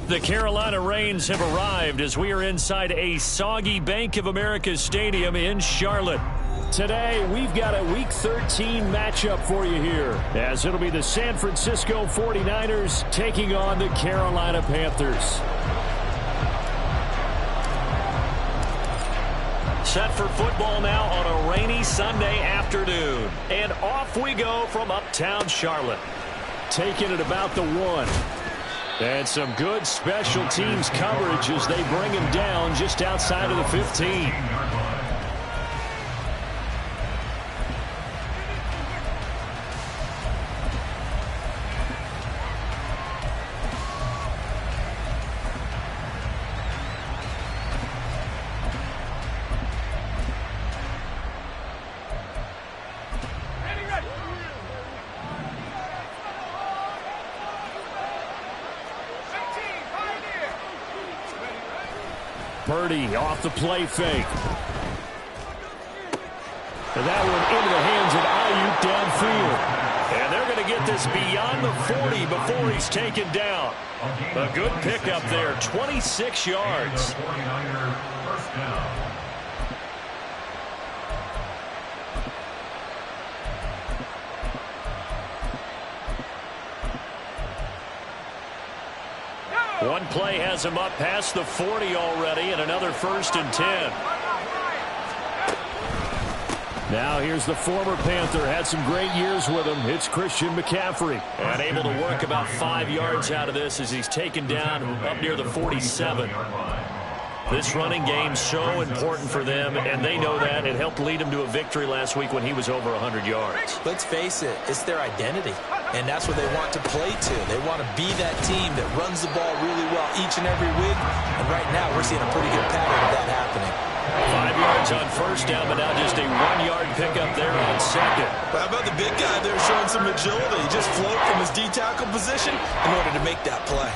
The Carolina Rains have arrived as we are inside a soggy Bank of America Stadium in Charlotte. Today, we've got a Week 13 matchup for you here, as it'll be the San Francisco 49ers taking on the Carolina Panthers. Set for football now on a rainy Sunday afternoon. And off we go from uptown Charlotte. Taking it about the 1. And some good special teams coverage as they bring him down just outside of the 15. Purdy off the play fake. And that one into the hands of Ayuk downfield. And they're going to get this beyond the 40 before he's taken down. A good pickup there, 26 yards. One play has him up past the 40 already, and another 1st and 10. Now here's the former Panther. Had some great years with him. It's Christian McCaffrey. And able to work about 5 yards out of this as he's taken down up near the 47. This running game's so important for them, and they know that. It helped lead them to a victory last week when he was over 100 yards. Let's face it, it's their identity, and that's what they want to play to. They want to be that team that runs the ball really well each and every week, and right now we're seeing a pretty good pattern of that happening. 5 yards on 1st down, but now just a 1-yard pickup there on 2nd. How about the big guy there showing some agility? He just float from his D-tackle position in order to make that play.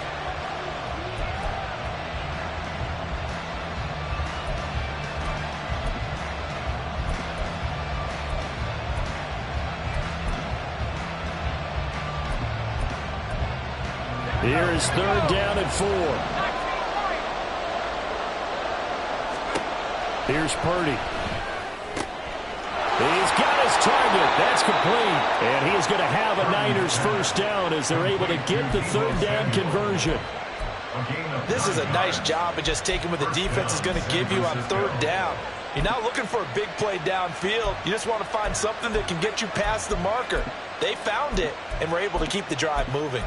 Here is 3rd down and 4. Here's Purdy. He's got his target. That's complete. And he is going to have a Niners 1st down as they're able to get the 3rd down conversion. This is a nice job of just taking what the defense is going to give you on 3rd down. You're not looking for a big play downfield. You just want to find something that can get you past the marker. They found it and were able to keep the drive moving.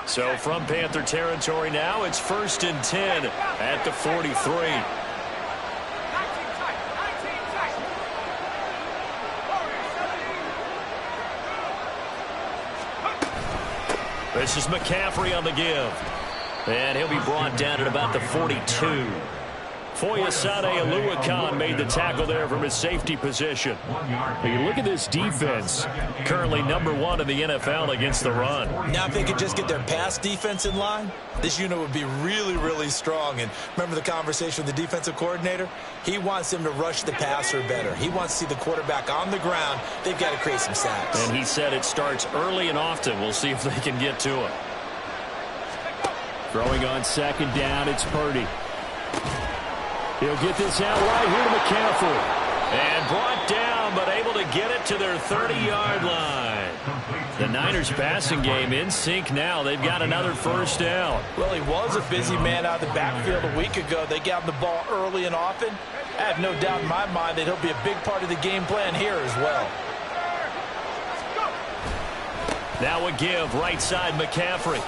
So from Panther territory now, it's 1st and 10 at the 43. This is McCaffrey on the give. And he'll be brought down at about the 42. Foyesade Oluwakan made the tackle there from his safety position. You look at this defense, currently #1 in the NFL against the run. Now if they could just get their pass defense in line, this unit would be really, really strong. And remember the conversation with the defensive coordinator? He wants them to rush the passer better. He wants to see the quarterback on the ground. They've got to create some sacks. And he said it starts early and often. We'll see if they can get to him. Throwing on 2nd down, it's Purdy. He'll get this out right here to McCaffrey. And brought down, but able to get it to their 30-yard line. The Niners passing game in sync now. They've got another 1st down. Well, he was a busy man out of the backfield a week ago. They got him the ball early and often. I have no doubt in my mind that he'll be a big part of the game plan here as well. Now a give, right side McCaffrey.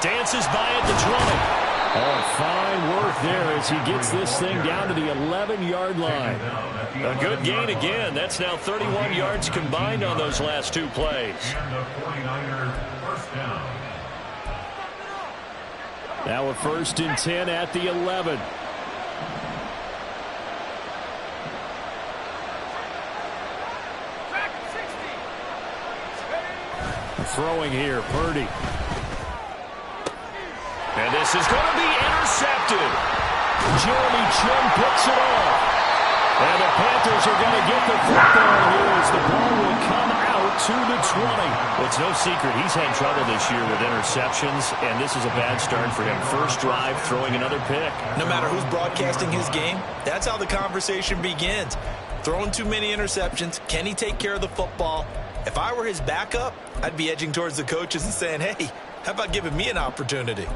Dances by at the 20. Oh, fine work there as he gets this thing down to the 11-yard line. A good gain again. That's now 31 yards combined on those last 2 plays. Now a 1st and 10 at the 11. Throwing here, Purdy. And this is going to be intercepted. Jeremy Chin picks it off. And the Panthers are going to get the football here as the ball will come out to the 20. It's no secret he's had trouble this year with interceptions, and this is a bad start for him. First drive, throwing another pick. No matter who's broadcasting his game, that's how the conversation begins. Throwing too many interceptions. Can he take care of the football? If I were his backup, I'd be edging towards the coaches and saying, hey, how about giving me an opportunity?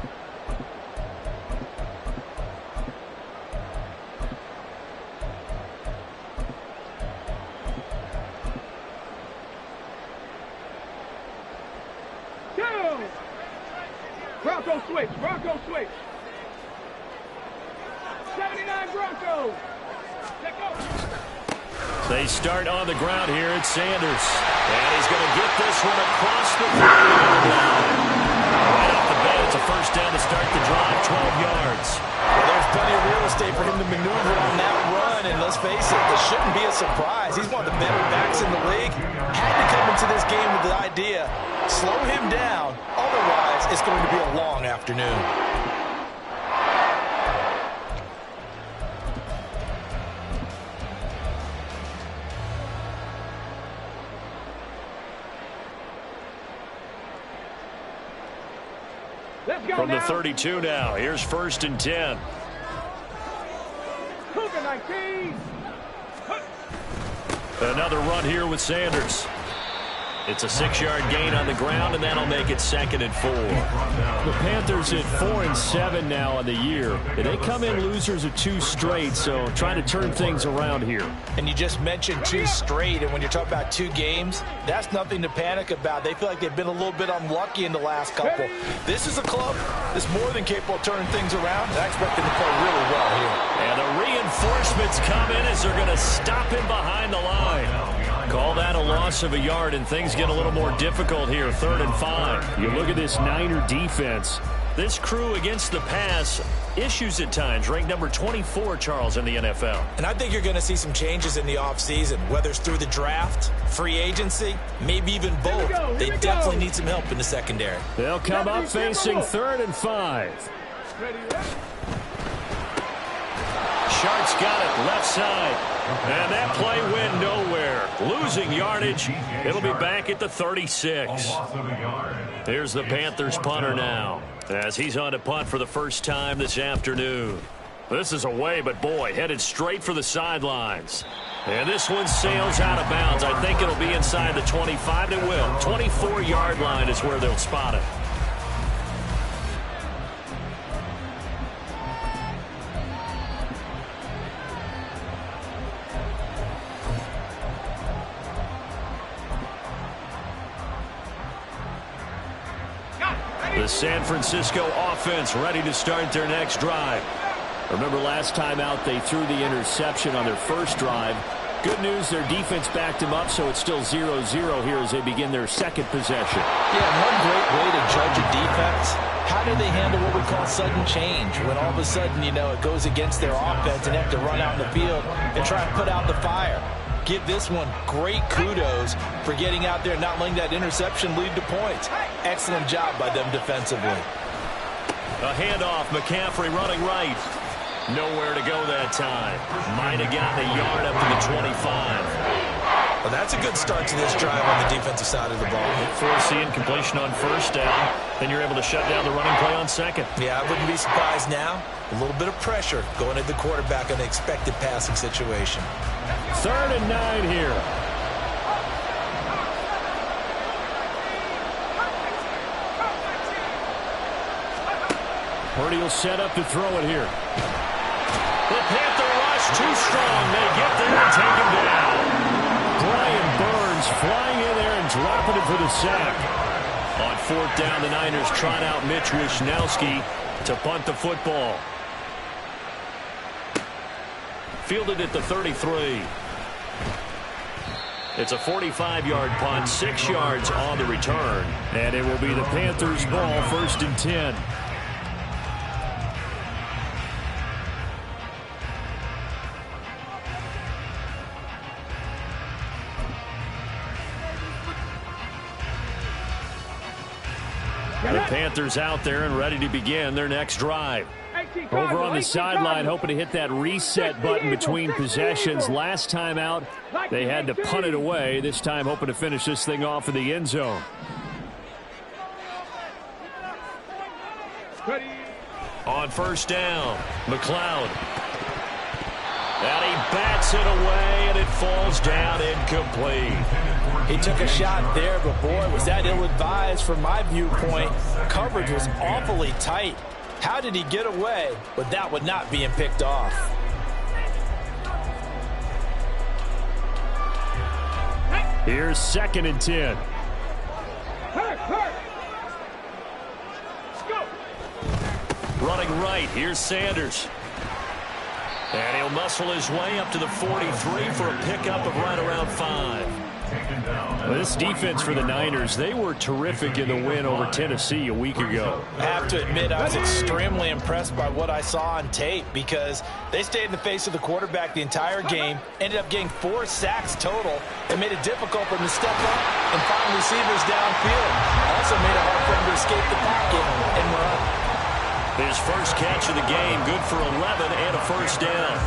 Bronco switch, Bronco switch. 79 Broncos. Let go. They start on the ground here. It's Sanders. And he's going to get this one across the 30-yard line. Right off the bat, it's a first down to start the drive, 12 yards. Well, there's plenty of real estate for him to maneuver on that run. And let's face it, this shouldn't be a surprise. He's one of the better backs in the league. Had to come into this game with the idea, slow him down. Otherwise, it's going to be a long afternoon. From the 32 now, here's 1st and 10. Cougar 19. Another run here with Sanders. It's a 6-yard gain on the ground, and that'll make it 2nd and 4. The Panthers at 4-7 now on the year. They come in losers of 2 straight, so trying to turn things around here. And you just mentioned 2 straight, and when you're talking about 2 games, that's nothing to panic about. They feel like they've been a little bit unlucky in the last couple. This is a club that's more than capable of turning things around, and I expect them to play really well here. And the reinforcements come in as they're going to stop him behind the line. Call that a loss of a yard, and things get a little more difficult here, 3rd and 5. You look at this Niner defense. This crew against the pass, issues at times, ranked number 24, Charles, in the NFL. And I think you're going to see some changes in the offseason, whether it's through the draft, free agency, maybe even both. They definitely need some help in the secondary. They'll come up facing 3rd and 5. Sharks got it, left side. And that play went nowhere. Losing yardage. It'll be back at the 36. Here's the Panthers punter now, as he's on to punt for the first time this afternoon. This is away, but boy, headed straight for the sidelines. And this one sails out of bounds. I think it'll be inside the 25. It will. 24-yard line is where they'll spot it. The San Francisco offense ready to start their next drive. Remember last time out they threw the interception on their first drive. Good news, their defense backed them up, so it's still 0-0 here as they begin their second possession. Yeah, one great way to judge a defense, how do they handle what we call sudden change? When all of a sudden, you know, it goes against their offense and they have to run out in the field and try and put out the fire. Give this one great kudos for getting out there and not letting that interception lead to points. Excellent job by them defensively. A handoff, McCaffrey running right. Nowhere to go that time. Might have gotten a yard up to the 25. Well, that's a good start to this drive on the defensive side of the ball. Forcing completion on first down. Then you're able to shut down the running play on second. Yeah, I wouldn't be surprised now. A little bit of pressure going at the quarterback on the expected passing situation. 3rd and 9 here. Purdy will set up to throw it here. The Panther rush too strong. They get there and take him down. Brian Burns flying in there and dropping it for the sack. On 4th down, the Niners trot out Mitch Wishnowsky to punt the football. Fielded at the 33. It's a 45-yard punt, 6 yards on the return. And it will be the Panthers' ball, 1st and 10. The Panthers out there and ready to begin their next drive. Over on the sideline, hoping to hit that reset button between possessions. Last time out, they had to punt it away. This time, hoping to finish this thing off in the end zone. On first down, McLeod. And he bats it away, and it falls down incomplete. He took a shot there, but boy, was that ill-advised from my viewpoint. Coverage was awfully tight. How did he get away with that one not being picked off? Here's 2nd and 10. Running right, here's Sanders. And he'll muscle his way up to the 43 for a pickup of right around 5. Well, this defense for the Niners, they were terrific in the win over Tennessee a week ago. I have to admit, I was extremely impressed by what I saw on tape because they stayed in the face of the quarterback the entire game, ended up getting 4 sacks total, and made it difficult for him to step up and find receivers downfield. Also made it hard for him to escape the pocket and run. His first catch of the game, good for 11 and a first down.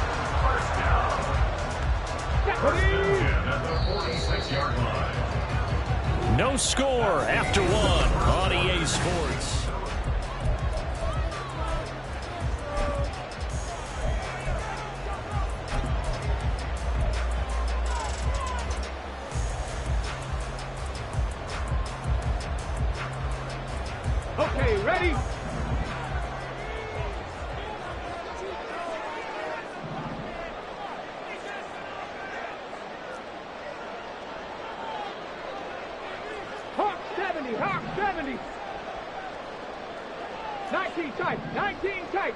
No score after 1 on EA Sports. Okay, ready? Hawk 70. 19 tight.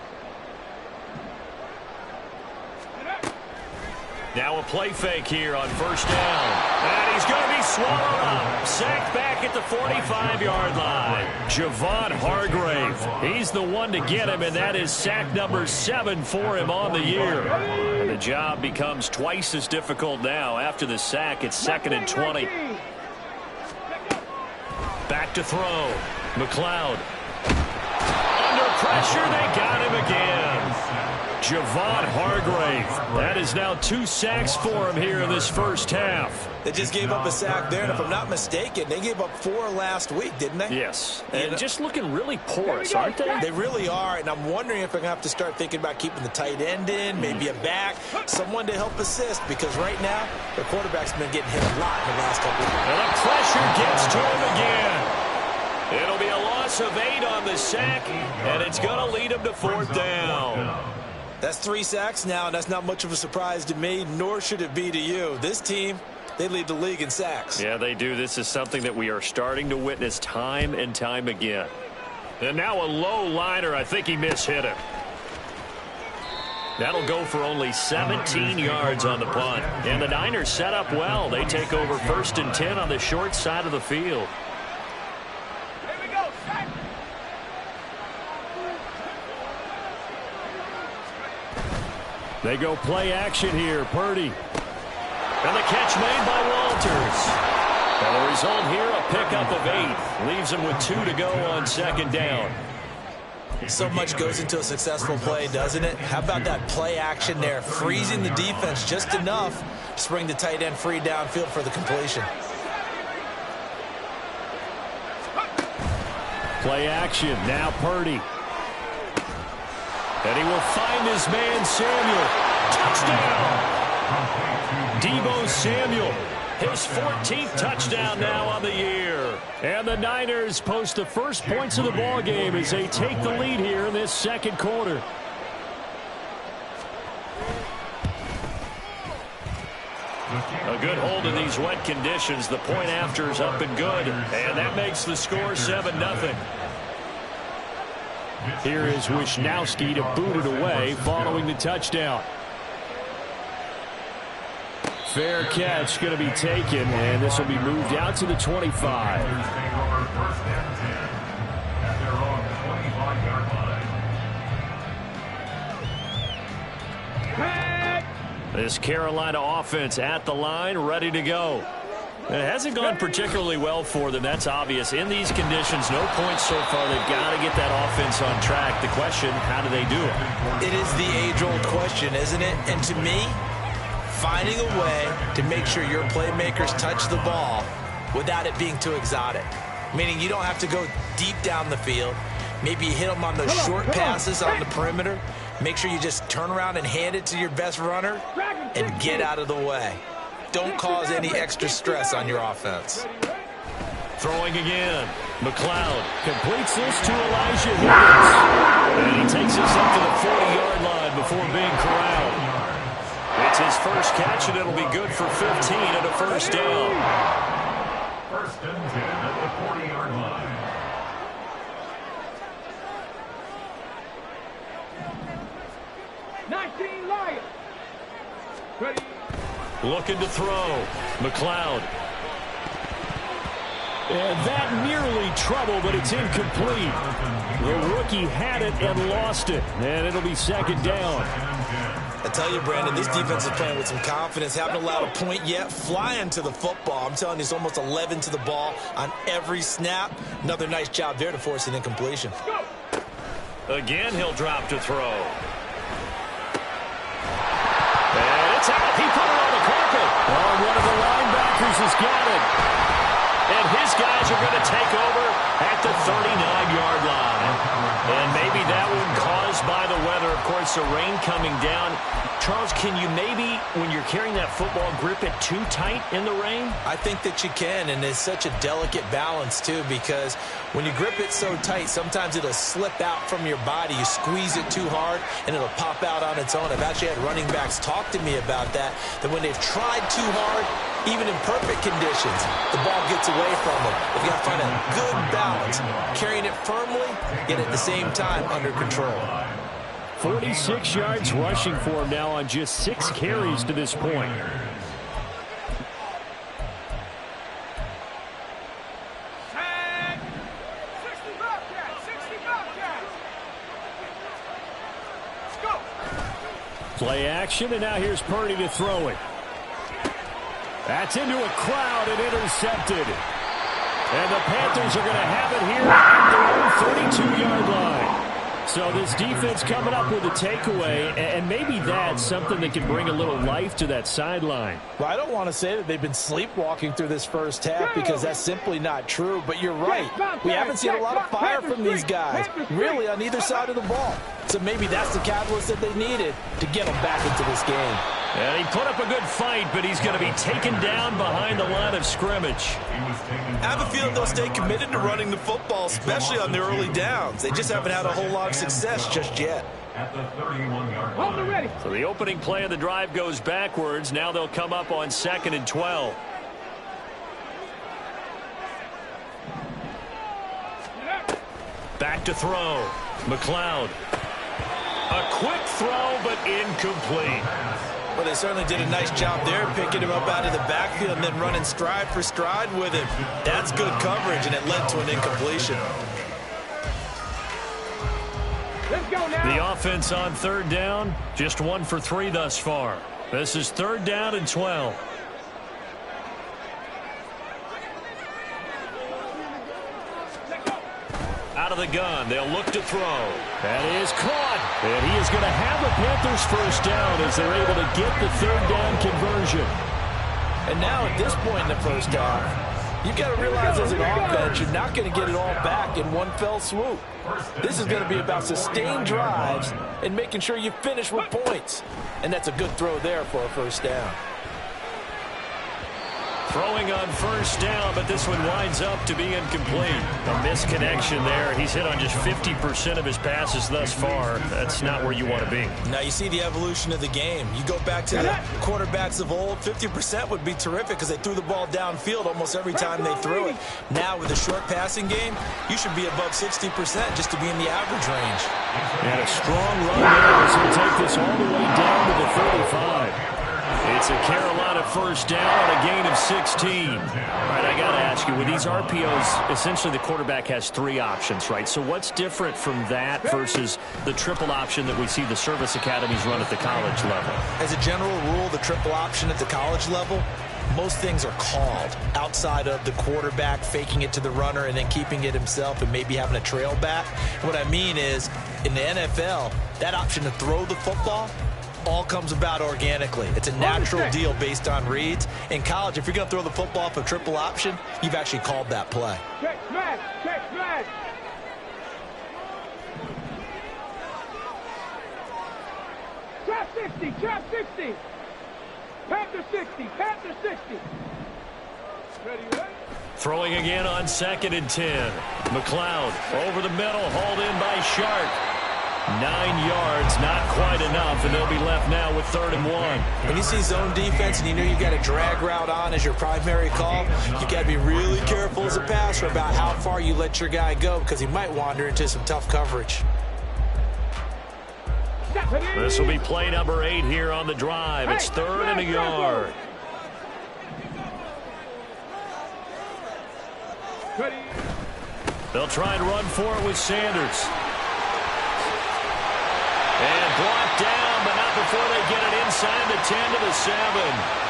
Now a play fake here on first down. And he's going to be swallowed up. Sacked back at the 45-yard line. Javon Hargrave. He's the one to get him, and that is sack number 7 for him on the year. And the job becomes twice as difficult now. After the sack, it's 2nd and 20. Back to throw. McLeod. Under pressure, they got him again. Javon Hargrave. That is now 2 sacks for him here in this first half. They just gave up a sack there, and if I'm not mistaken, they gave up 4 last week, didn't they? Yes, and just looking really porous, aren't they? They really are, and I'm wondering if they're going to have to start thinking about keeping the tight end in, maybe a back, someone to help assist, because right now, the quarterback's been getting hit a lot in the last couple of weeks. And the pressure gets to him again. It'll be a loss of 8 on the sack, and it's going to lead him to 4th down. That's 3 sacks now, and that's not much of a surprise to me, nor should it be to you. This team, they lead the league in sacks. Yeah, they do. This is something that we are starting to witness time and time again. And now a low liner. I think he mishit him. That'll go for only 17 yards on the punt. And the Niners set up well. They take over 1st and 10 on the short side of the field. They go play action here. Purdy. And the catch made by Walters. And the result here, a pickup of 8. Leaves him with 2 to go on 2nd down. So much goes into a successful play, doesn't it? How about that play action there? Freezing the defense just enough to bring the tight end free downfield for the completion. Play action. Now Purdy. And he will find his man Samuel. Touchdown! Deebo Samuel, his 14th touchdown now on the year. And the Niners post the first points of the ball game as they take the lead here in this 2nd quarter. A good hold in these wet conditions. The point after is up and good. And that makes the score 7-0. Here is Wisnowski to boot it away following the touchdown. Fair catch going to be taken, and this will be moved out to the 25. This Carolina offense at the line, ready to go. It hasn't gone particularly well for them. That's obvious. In these conditions, no points so far. They've got to get that offense on track. The question, how do they do it? It is the age-old question, isn't it? And to me, finding a way to make sure your playmakers touch the ball without it being too exotic. Meaning you don't have to go deep down the field. Maybe you hit them on those short passes on the perimeter. Make sure you just turn around and hand it to your best runner and get out of the way. Don't cause any extra stress on your offense. Throwing again. McLeod completes this to Elijah Higgins. And he takes this up to the 40-yard line before being corralled. It's his first catch, and it'll be good for 15 and a first down. First and 10 at the 40-yard line. Lions. Ready. Looking to throw. McLeod. And that nearly trouble, but it's incomplete. The rookie had it and lost it. And it'll be second down. I tell you, Brandon, this defense is playing with some confidence. Haven't allowed a point yet. Flying to the football. I'm telling you, it's almost 11 to the ball on every snap. Another nice job there to force an incompletion. Again, he'll drop to throw. And it's out. He put it on the carpet. Oh, one of the linebackers has got it. And his guys are going to take over at the 39-yard line. And maybe that one caused by the weather. Of course, the rain coming down. Charles, can you maybe, when you're carrying that football, grip it too tight in the rain? I think that you can, and it's such a delicate balance, too, because when you grip it so tight, sometimes it'll slip out from your body. You squeeze it too hard, and it'll pop out on its own. I've actually had running backs talk to me about that when they've tried too hard, even in perfect conditions, the ball gets away from them. You've got to find a good balance, carrying it firmly, yet at the same time under control. 46 yards rushing for him now on just 6 carries to this point. Play action, and now here's Purdy to throw it. That's into a crowd and intercepted. And the Panthers are going to have it here at their own 32-yard line. So this defense coming up with a takeaway, and maybe that's something that can bring a little life to that sideline. Well, I don't want to say that they've been sleepwalking through this first half because that's simply not true, but you're right. We haven't seen a lot of fire from these guys, really, on either side of the ball. So maybe that's the catalyst that they needed to get them back into this game. And he put up a good fight, but he's going to be taken down behind the line of scrimmage. I have a feeling they'll stay committed to running the football, especially on the early downs. They just haven't had a whole lot of success just yet. At the 31-yard Hold it ready. So the opening play of the drive goes backwards. Now they'll come up on 2nd and 12. Back to throw. McLeod. A quick throw, but incomplete. Well, they certainly did a nice job there, picking him up out of the backfield and then running stride for stride with him. That's good coverage, and it led to an incompletion. Let's go now. The offense on 3rd down, just 1 for 3 thus far. This is 3rd down and 12. Out of the gun, they'll look to throw. That is caught. And he is going to have the Panthers first down as they're able to get the 3rd down conversion. And now at this point in the first half, you've got to realize as an offense, you're not going to get it all back in one fell swoop. This is going to be about sustained drives and making sure you finish with points. And that's a good throw there for a first down. Throwing on 1st down, but this one winds up to be incomplete. A misconnection there. He's hit on just 50% of his passes thus far. That's not where you want to be. Now you see the evolution of the game. You go back to the quarterbacks of old, 50% would be terrific because they threw the ball downfield almost every time they threw it. Now with a short passing game, you should be above 60% just to be in the average range. And a strong run there as he'll take this all the way down to the 35. It's a Carolina first down on a gain of 16. All right, I got to ask you, with these RPOs, essentially the quarterback has 3 options, right? So what's different from that versus the triple option that we see the service academies run at the college level? As a general rule, the triple option at the college level, most things are called outside of the quarterback faking it to the runner and then keeping it himself and maybe having a trail back. What I mean is, in the NFL, that option to throw the football all comes about organically. It's a natural deal based on reads. In college, if you're going to throw the football off a triple option, you've actually called that play. Check smash, check smash. Trap 60, trap 60. Panther 60, Panther 60. Ready, ready? Throwing again on 2nd and 10. McLeod over the middle, hauled in by Sharp. 9 yards, not quite enough, and they'll be left now with 3rd and 1. When you see zone defense and you know you got a drag route on as your primary call, you got to be really careful as a passer about how far you let your guy go because he might wander into some tough coverage. This will be play number 8 here on the drive. It's 3rd and a yard. They'll try and run for it with Sanders. And blocked down, but not before they get it inside the 10 to the 7.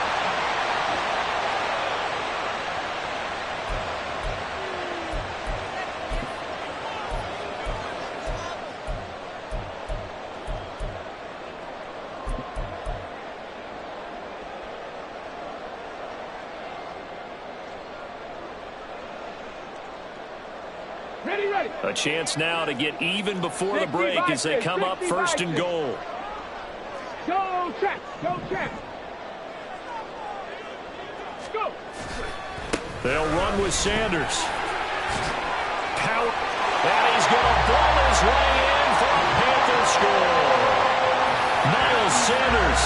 A chance now to get even before the break as they come up 1st and goal. Go check, go check. Go. They'll run with Sanders. Count. And he's going to ball his way in for a Panther score. Miles Sanders,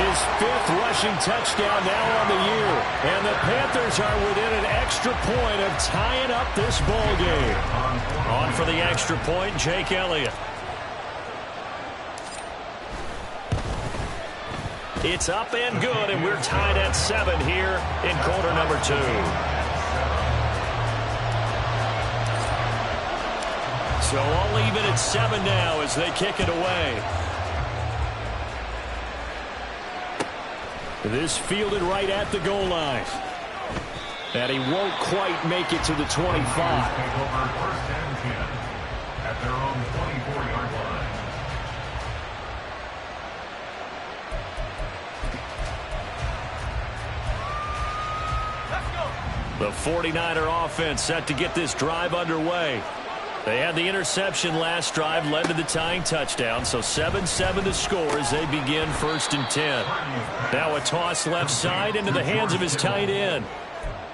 his 5th rushing touchdown now on the year. And the Panthers are within an extra point of tying up this ball game. On for the extra point, Jake Elliott. It's up and good, and we're tied at 7 here in quarter number 2. So all even at 7 now as they kick it away. This fielded right at the goal line. And he won't quite make it to the 25. Take over 1st and 10 at their own 24-yard line. The 49er offense set to get this drive underway. They had the interception last drive, led to the tying touchdown, so 7-7 the score as they begin 1st and 10. Now a toss left side into the hands of his tight end.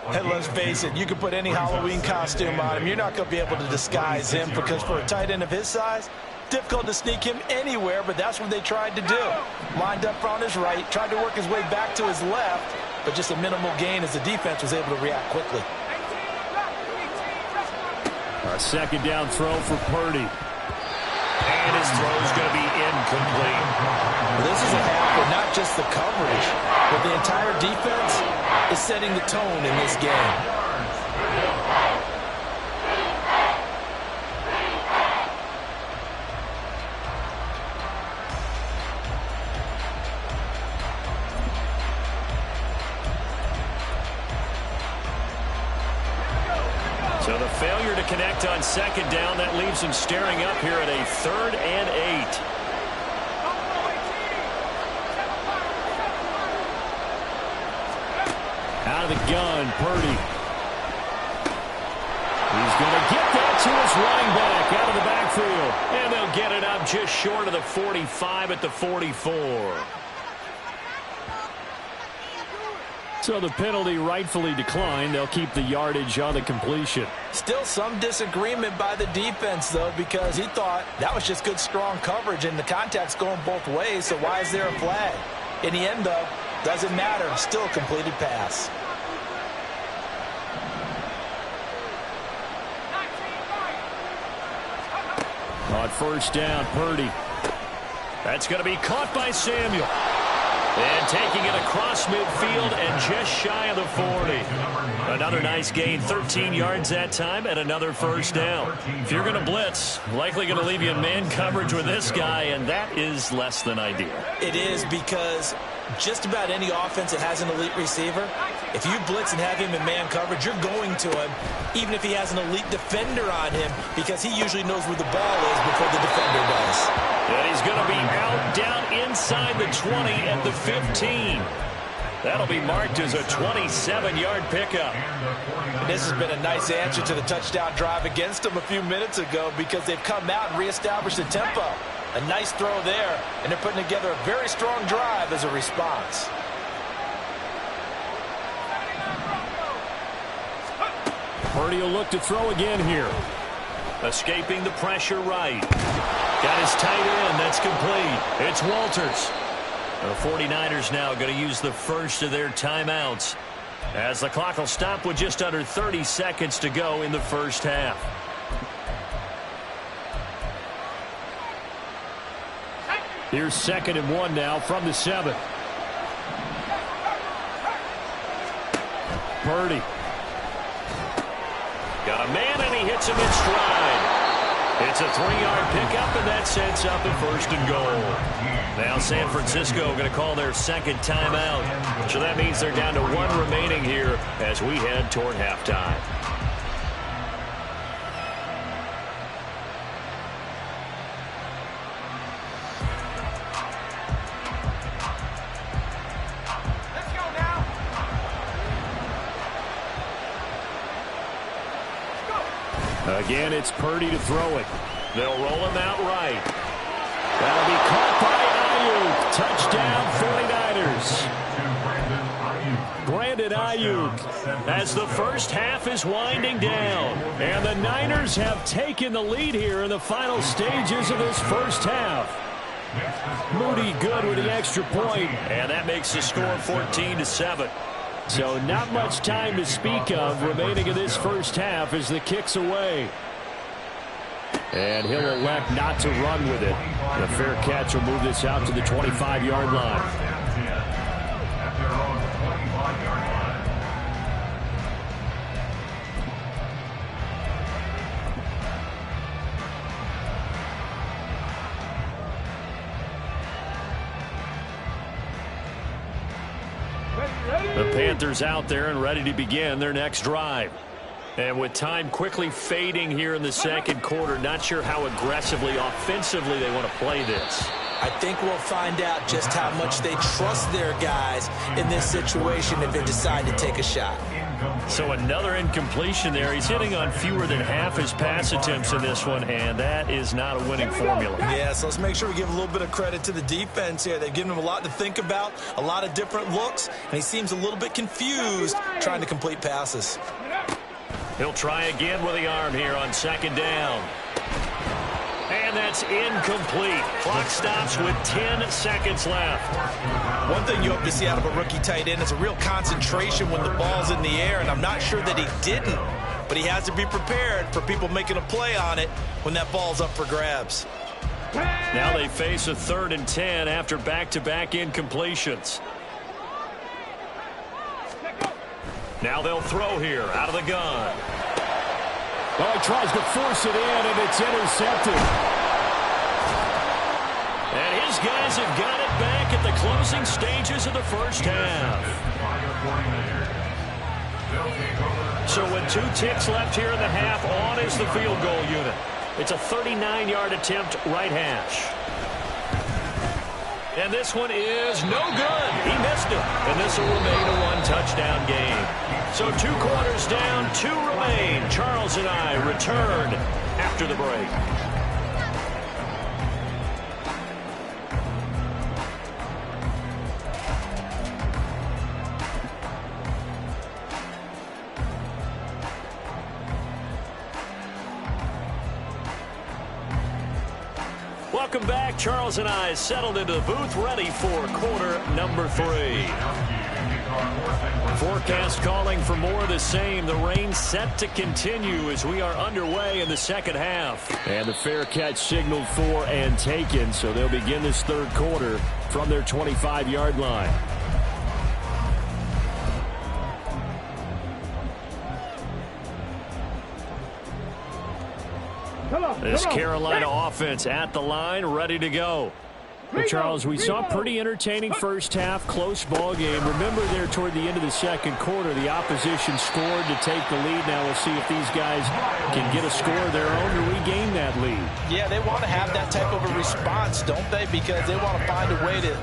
And let's face it, you can put any Halloween costume on him. You're not going to be able to disguise him because for a tight end of his size, difficult to sneak him anywhere, but that's what they tried to do. Lined up on his right, tried to work his way back to his left, but just a minimal gain as the defense was able to react quickly. A 2nd down throw for Purdy. And his throw is going to be incomplete. Well, this is a half where not just the coverage, but the entire defense is setting the tone in this game. So the failure to connect on 2nd down, that leaves him staring up here at a 3rd and 8. Out of the gun, Purdy. He's going to get that to his running back out of the backfield. And they'll get it up just short of the 45 at the 44. So the penalty rightfully declined. They'll keep the yardage on the completion. Still some disagreement by the defense, though, because he thought that was just good, strong coverage, and the contact's going both ways, so why is there a flag? In the end, though, doesn't matter. Still a completed pass. On 1st down, Purdy. That's going to be caught by Samuel. And taking it across midfield and just shy of the 40. Another nice gain, 13 yards that time, and another first down. If you're going to blitz, likely going to leave you in man coverage with this guy, and that is less than ideal. It is, because just about any offense that has an elite receiver, if you blitz and have him in man coverage, you're going to him, even if he has an elite defender on him, because he usually knows where the ball is before the defender does. And he's going to be out down inside the 20 at the 15. That'll be marked as a 27-yard pickup. And this has been a nice answer to the touchdown drive against them a few minutes ago, because they've come out and reestablished the tempo. A nice throw there, and they're putting together a very strong drive as a response. Purdy will look to throw again here. Escaping the pressure right. Got his tight end. That's complete. It's Walters. The 49ers now going to use the first of their timeouts, as the clock will stop with just under 30 seconds to go in the first half. Here's 2nd and 1 now from the 7. Purdy. Got a man, and he hits him in stride. It's a 3-yard pickup, and that sets up a 1st and goal. Now San Francisco going to call their second timeout. So that means they're down to 1 remaining here as we head toward halftime. Again, it's Purdy to throw it. They'll roll him out right. That'll be caught by Ayuk. Touchdown, 49ers. Brandon Ayuk, as the first half is winding down. And the Niners have taken the lead here in the final stages of this first half. Moody good with the extra point, and that makes the score 14-7. So not much time to speak of remaining in this first half as the kick's away. And he'll elect not to run with it. The fair catch will move this out to the 25-yard line. The Panthers out there and ready to begin their next drive. And with time quickly fading here in the second quarter, not sure how aggressively, offensively they want to play this. I think we'll find out just how much they trust their guys in this situation if they decide to take a shot. So another incompletion there. He's hitting on fewer than half his pass attempts in this one, and that is not a winning formula. Yeah, so let's make sure we give a little bit of credit to the defense here. They've given him a lot to think about, a lot of different looks, and he seems a little bit confused trying to complete passes. He'll try again with the arm here on 2nd down. And that's incomplete. Clock stops with 10 seconds left. One thing you hope to see out of a rookie tight end is a real concentration when the ball's in the air, and I'm not sure that he didn't, but he has to be prepared for people making a play on it when that ball's up for grabs. Now they face a 3rd and 10 after back-to-back incompletions. Now they'll throw here out of the gun. Well, he tries to force it in, and it's intercepted. And his guys have got it back at the closing stages of the first half. So with 2 ticks left here in the half, on is the field goal unit. It's a 39-yard attempt right hash. And this one is no good. He missed it. And this will remain a 1-touchdown game. So 2 quarters down, 2 remain. Charles and I return after the break. Welcome back. Charles and I settled into the booth, ready for quarter number 3. Forecast calling for more of the same. The rain set to continue as we are underway in the second half. And the fair catch signaled for and taken, so they'll begin this third quarter from their 25-yard line. This Carolina offense at the line, ready to go. Well, Charles, we saw a pretty entertaining first half, close ball game. Remember there toward the end of the second quarter, the opposition scored to take the lead. Now we'll see if these guys can get a score of their own to regain that lead. Yeah, they want to have that type of a response, don't they? Because they want to find a way to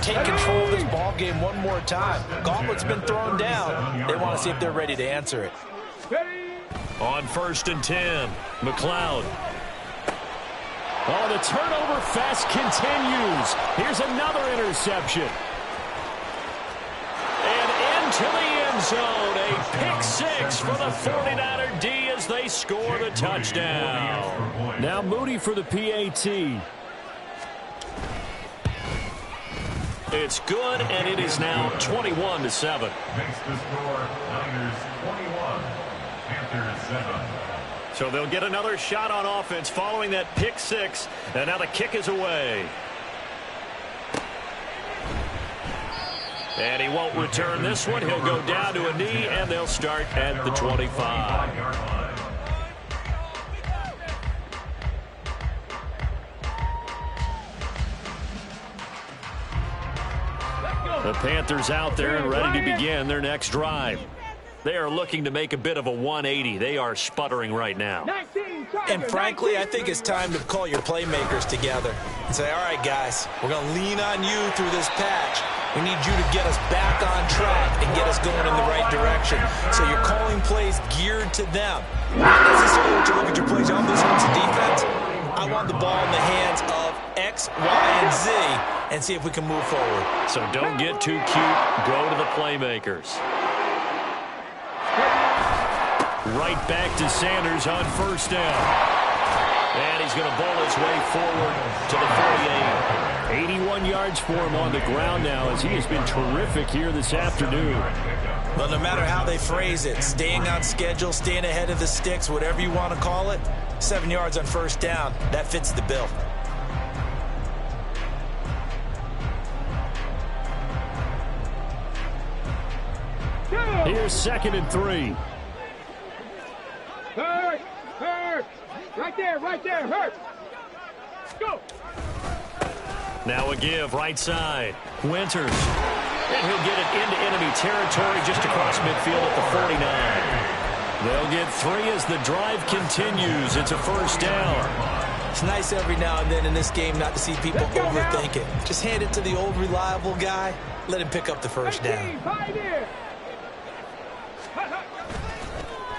take control of this ball game one more time. Gauntlet's been thrown down. They want to see if they're ready to answer it. On 1st and 10, McLeod. Oh, the turnover fest continues. Here's another interception. And into the end zone. A pick six for the 49er D as they score the touchdown. Now Moody for the PAT. It's good, and it is now 21-7. Makes the score Niners 21, Panthers 7. So they'll get another shot on offense following that pick six. And now the kick is away. And he won't return this one. He'll go down to a knee, and they'll start at the 25. The Panthers out there and ready to begin their next drive. They are looking to make a bit of a 180. They are sputtering right now. And frankly, I think it's time to call your playmakers together and say, all right, guys, we're going to lean on you through this patch. We need you to get us back on track and get us going in the right direction. So you're calling plays geared to them. Not necessarily to look at your plays on this one's defense. I want the ball in the hands of X, Y, and Z and see if we can move forward. So don't get too cute. Go to the playmakers. Right back to Sanders on 1st down. And he's going to bowl his way forward to the 48. 81 yards for him on the ground now as he has been terrific here this afternoon. Well, no matter how they phrase it, staying on schedule, staying ahead of the sticks, whatever you want to call it, 7 yards on 1st down, that fits the bill. Here's 2nd and 3. Hurt! Hurt! Right there, hurt! Go! Now a give, right side. Winters. And he'll get it into enemy territory just across midfield at the 49. They'll get 3 as the drive continues. It's a 1st down. It's nice every now and then in this game not to see people overthink it. Just hand it to the old reliable guy. Let him pick up the 1st down.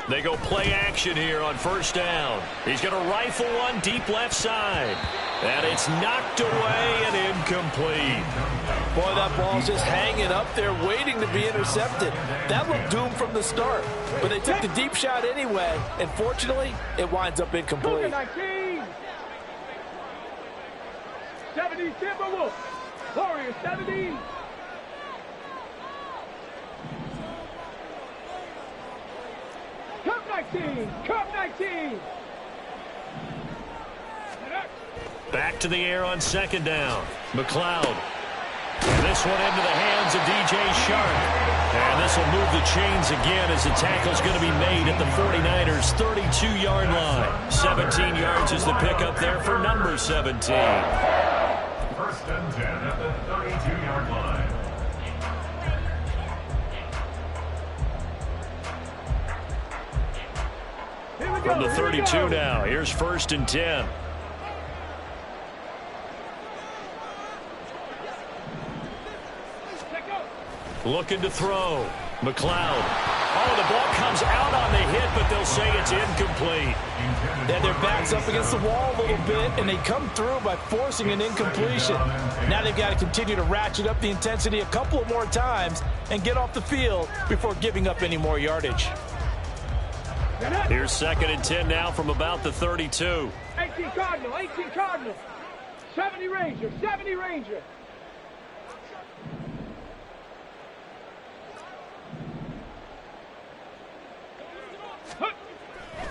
They go play action here on 1st down. He's going to rifle one deep left side. And it's knocked away and incomplete. Boy, that ball's just hanging up there waiting to be intercepted. That looked doomed from the start. But they took the deep shot anyway. And fortunately, it winds up incomplete. 70 Timberwolves. Warriors 70. Cup 19. Cup 19. Back to the air on 2nd down. McLeod. And this one into the hands of DJ Shark. And this will move the chains again as the tackle's going to be made at the 49ers' 32-yard line. 17 yards is the pickup there for number 17. 1st and 10 at the 32-yard line. From the 32 now, here's 1st and 10. Looking to throw. McLeod. Oh, the ball comes out on the hit, but they'll say it's incomplete. Yeah, their back's up against the wall a little bit, and they come through by forcing an incompletion. Now they've got to continue to ratchet up the intensity a couple of more times and get off the field before giving up any more yardage. Here's 2nd and 10 now from about the 32. 18 Cardinal, 18 Cardinal. 70 Ranger, 70 Ranger.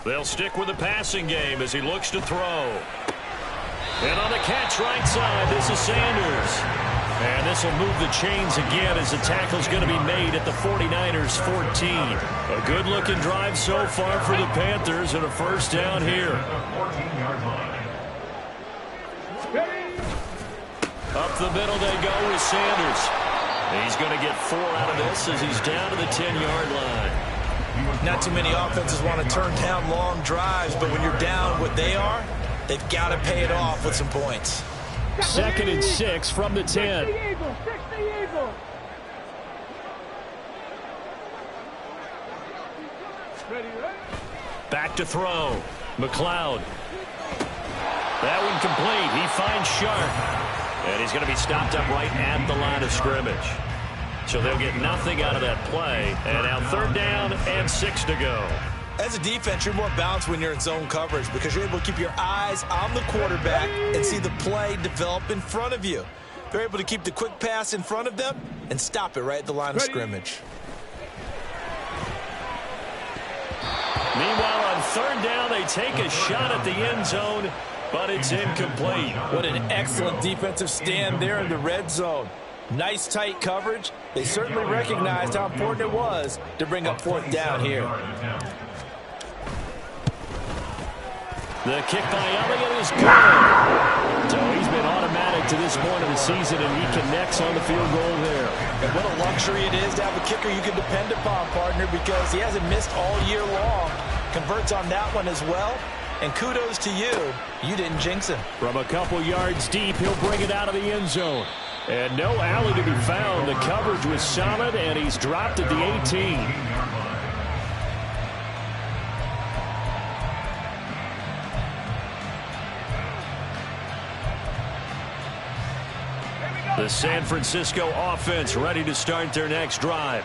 They'll stick with the passing game as he looks to throw. And on the catch right side, this is Sanders. And this will move the chains again as the tackle's going to be made at the 49ers 14. A good-looking drive so far for the Panthers and a first down here. Up the middle they go with Sanders. He's going to get 4 out of this as he's down to the 10-yard line. Not too many offenses want to turn down long drives, but when you're down what they are, they've got to pay it off with some points. 2nd and 6 from the 10. Back to throw. McLeod. That one complete. He finds Sharp. And he's going to be stopped up right at the line of scrimmage. So they'll get nothing out of that play. And now 3rd down and 6 to go. As a defense, you're more balanced when you're in zone coverage because you're able to keep your eyes on the quarterback and see the play develop in front of you. They're able to keep the quick pass in front of them and stop it right at the line of scrimmage. Meanwhile, on 3rd down, they take a shot at the end zone, but it's incomplete. What an excellent defensive stand there in the red zone. Nice tight coverage. They certainly recognized how important it was to bring up 4th down here. The kick by Elliott is good. So he's been automatic to this point of the season, and he connects on the field goal there. And what a luxury it is to have a kicker you can depend upon, partner, because he hasn't missed all year long. Converts on that one as well. And kudos to you. You didn't jinx him. From a couple yards deep, he'll bring it out of the end zone. And no alley to be found. The coverage was solid, and he's dropped at the 18. The San Francisco offense ready to start their next drive.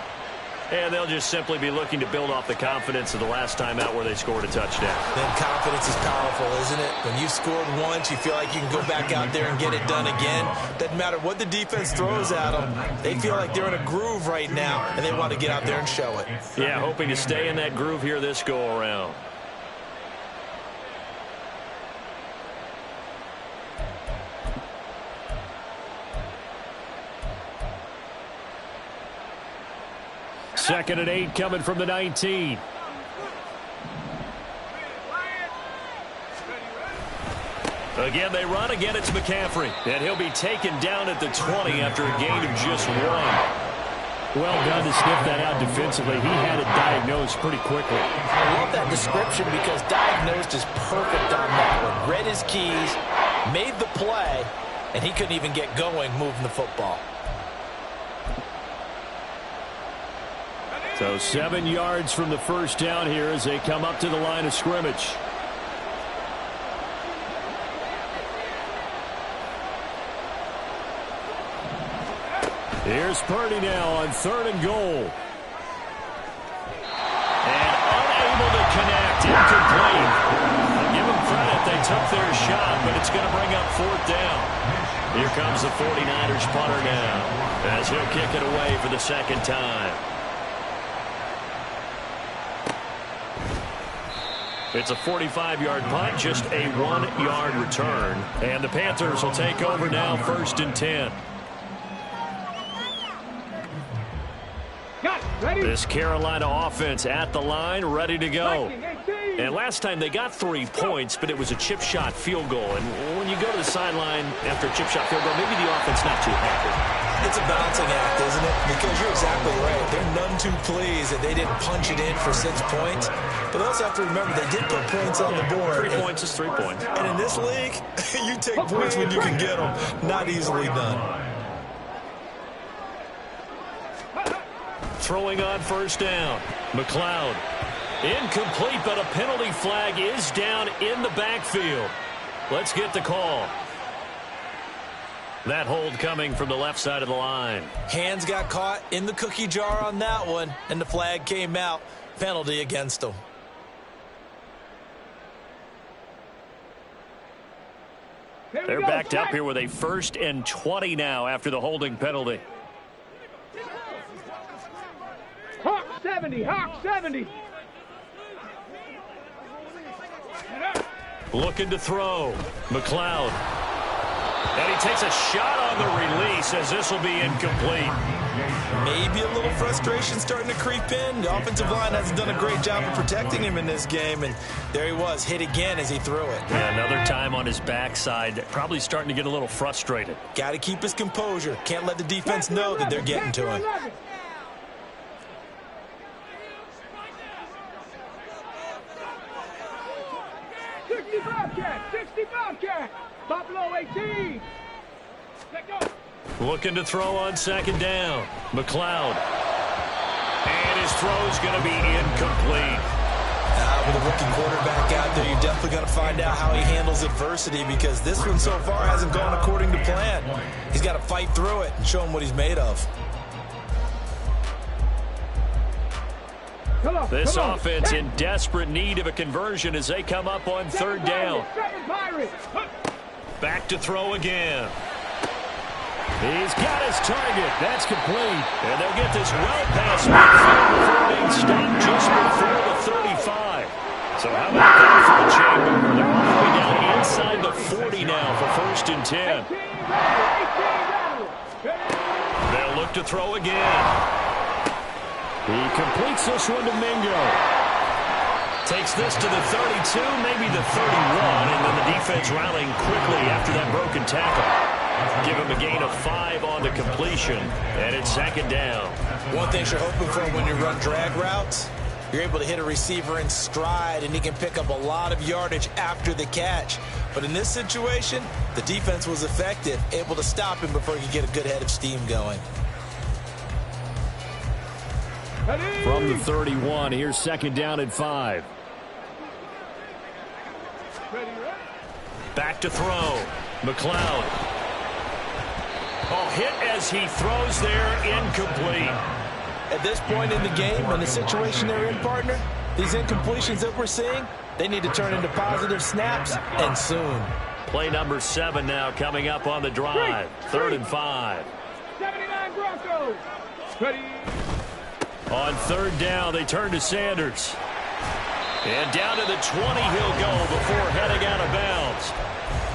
And they'll just simply be looking to build off the confidence of the last time out where they scored a touchdown. Then confidence is powerful, isn't it? When you've scored once, you feel like you can go back out there and get it done again. Doesn't matter what the defense throws at them. They feel like they're in a groove right now, and they want to get out there and show it. Yeah, hoping to stay in that groove here this go-around. Second and 8 coming from the 19. Again, they run. Again, it's McCaffrey. And he'll be taken down at the 20 after a gain of just 1. Well done to sniff that out defensively. He had it diagnosed pretty quickly. I love that description because diagnosed is perfect on that one. Read his keys, made the play, and he couldn't even get going moving the football. So 7 yards from the first down here as they come up to the line of scrimmage. Here's Purdy now on 3rd and goal. And unable to connect. Incomplete. I'll give them credit. They took their shot, but it's going to bring up 4th down. Here comes the 49ers punter now as he'll kick it away for the 2nd time. It's a 45-yard punt, just a 1-yard return. And the Panthers will take over now, 1st and 10. This Carolina offense at the line, ready to go. And last time they got 3 points, but it was a chip shot field goal. And when you go to the sideline after a chip shot field goal, maybe the offense not too happy. It's a balancing act, isn't it? Because you're exactly right. They're none too pleased that they didn't punch it in for 6 points. But they also have to remember they did put points on the board. 3 points is 3 points. And in this league, you take points when you can get them. Not easily done. Throwing on 1st down. McLeod. Incomplete, but a penalty flag is down in the backfield. Let's get the call. That hold coming from the left side of the line. Hands got caught in the cookie jar on that one, and the flag came out. Penalty against them. They're backed up here with a 1st and 20 now after the holding penalty. Hawk 70, Hawk 70. Looking to throw. McLeod. And he takes a shot on the release as this will be incomplete. Maybe a little frustration starting to creep in. The offensive line hasn't done a great job of protecting him in this game, and there he was, hit again as he threw it. Yeah, another time on his backside, probably starting to get a little frustrated. Got to keep his composure. Can't let the defense know that they're getting to him. Buffalo 18. Let go. Looking to throw on second down. McLeod. And his throw's going to be incomplete. With a rookie quarterback out there, you're definitely going to find out how he handles adversity, because this one so far hasn't gone according to plan. He's got to fight through it and show him what he's made of. This offense in desperate need of a conversion as they come up on third down. Back to throw again. He's got his target. That's complete. And they'll get this well past midfield before being stopped just before the 35. So how about that for the chamber? They're all the way down inside the 40 now for 1st and 10. They'll look to throw again. He completes this one to Mingo. Takes this to the 32, maybe the 31, and then the defense rallying quickly after that broken tackle. Give him a gain of 5 on the completion, and it's 2nd down. One thing you're hoping for when you run drag routes, you're able to hit a receiver in stride, and he can pick up a lot of yardage after the catch. But in this situation, the defense was effective, able to stop him before he could get a good head of steam going. From the 31, here's 2nd down and 5. Back to throw. McLeod. Oh, hit as he throws there, incomplete. At this point in the game, in the situation they're in, partner, these incompletions that we're seeing, they need to turn into positive snaps, and soon. Play number 7 now coming up on the drive. 3rd and 5. 79 Broncos. Ready. On 3rd down, they turn to Sanders. And down to the 20 he'll go before heading out of bounds.